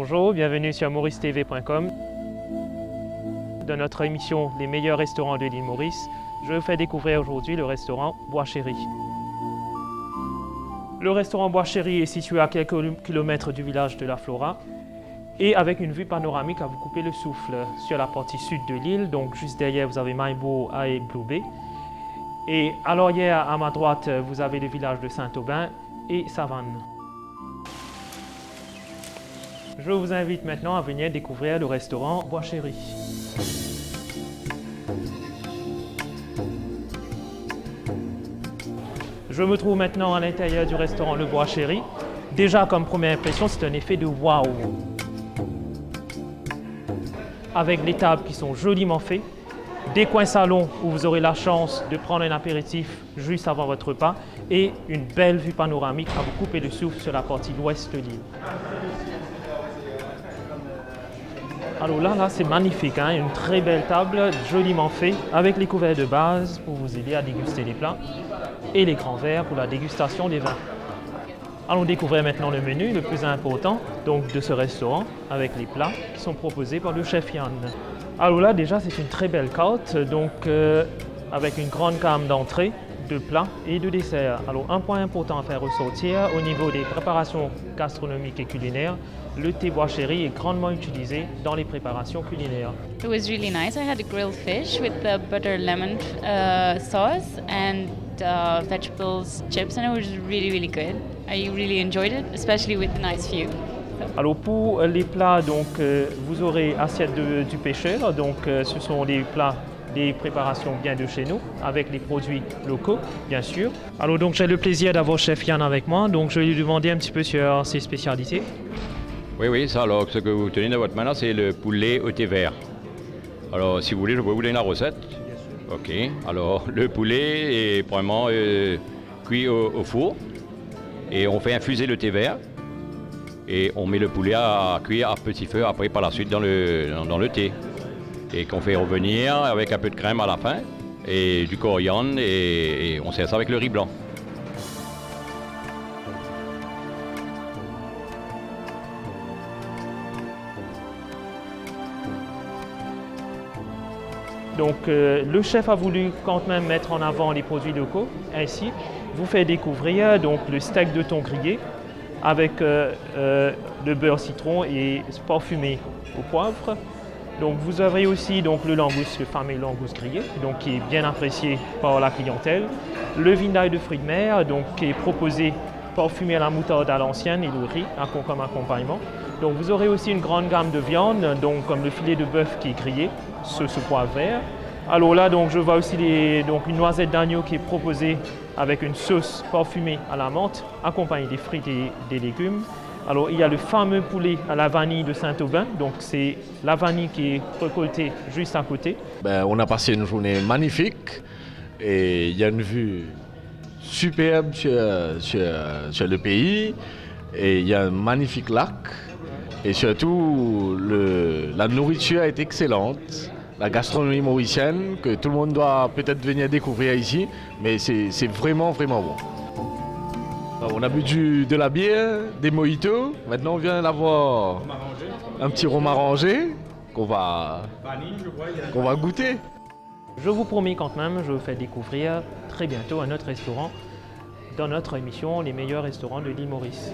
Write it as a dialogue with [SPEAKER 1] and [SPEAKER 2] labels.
[SPEAKER 1] Bonjour, bienvenue sur mauricetv.com. Dans notre émission Les meilleurs restaurants de l'île Maurice, je vous fais découvrir aujourd'hui le restaurant Bois Chéri. Le restaurant Bois Chéri est situé à quelques kilomètres du village de La Flora et avec une vue panoramique à vous couper le souffle sur la partie sud de l'île. Donc juste derrière, vous avez Maïbo et Blue Bay. Et à l'arrière, à ma droite, vous avez le village de Saint-Aubin et Savane. Je vous invite maintenant à venir découvrir le restaurant Bois Chéri. Je me trouve maintenant à l'intérieur du restaurant Le Bois Chéri. Déjà, comme première impression, c'est un effet de waouh. Avec les tables qui sont joliment faites, des coins salons où vous aurez la chance de prendre un apéritif juste avant votre repas et une belle vue panoramique à vous couper le souffle sur la partie ouest de l'île. Alors là c'est magnifique, hein? Une très belle table, joliment faite, avec les couverts de base pour vous aider à déguster les plats et les grands verres pour la dégustation des vins. Allons découvrir maintenant le menu le plus important donc, de ce restaurant avec les plats qui sont proposés par le chef Yann. Alors là déjà c'est une très belle carte, donc avec une grande gamme d'entrées, de plats et de desserts. Alors un point important à faire ressortir au niveau des préparations gastronomiques et culinaires, le thé Bois Chéri est grandement utilisé dans les préparations culinaires.
[SPEAKER 2] It was really nice. I had a grilled fish with the butter lemon sauce and vegetables chips, and it was really good. I really enjoyed it, especially with the nice view.
[SPEAKER 1] Alors pour les plats, donc vous aurez assiette du pêcheur, donc ce sont des plats, des préparations bien de chez nous, avec les produits locaux, bien sûr. Alors donc j'ai le plaisir d'avoir chef Yann avec moi, donc je vais lui demander un petit peu sur ses spécialités.
[SPEAKER 3] Oui, ça, alors ce que vous tenez dans votre main là, c'est le poulet au thé vert. Alors si vous voulez, je peux vous donner la recette. Ok, alors le poulet est vraiment cuit au four et on fait infuser le thé vert et on met le poulet à cuire à petit feu après par la suite dans le thé et qu'on fait revenir avec un peu de crème à la fin et du coriandre et on sert ça avec le riz blanc.
[SPEAKER 1] Donc le chef a voulu quand même mettre en avant les produits locaux. Ainsi, vous fait découvrir donc, le steak de thon grillé avec le beurre citron et parfumé au poivre. Donc vous avez aussi donc, le langouste, le fameux langouste grillé, donc, qui est bien apprécié par la clientèle. Le vinaille de fruits de mer, donc, qui est proposé parfumé à la moutarde à l'ancienne et le riz comme accompagnement. Donc vous aurez aussi une grande gamme de viande, donc, comme le filet de bœuf qui est grillé, sauce poivre vert. Alors là, donc, je vois aussi une noisette d'agneau qui est proposée avec une sauce parfumée à la menthe, accompagnée des frites et des légumes. Alors il y a le fameux poulet à la vanille de Saint-Aubin, donc c'est la vanille qui est récoltée juste à côté.
[SPEAKER 4] On a passé une journée magnifique et il y a une vue superbe sur le pays et il y a un magnifique lac. Et surtout, la nourriture est excellente, la gastronomie mauricienne, que tout le monde doit peut-être venir découvrir ici, mais c'est vraiment bon. On a bu de la bière, des mojitos, maintenant on vient d'avoir un petit rhum arrangé qu'on va goûter.
[SPEAKER 1] Je vous promets quand même, je vous fais découvrir très bientôt un autre restaurant dans notre émission Les meilleurs restaurants de l'île Maurice.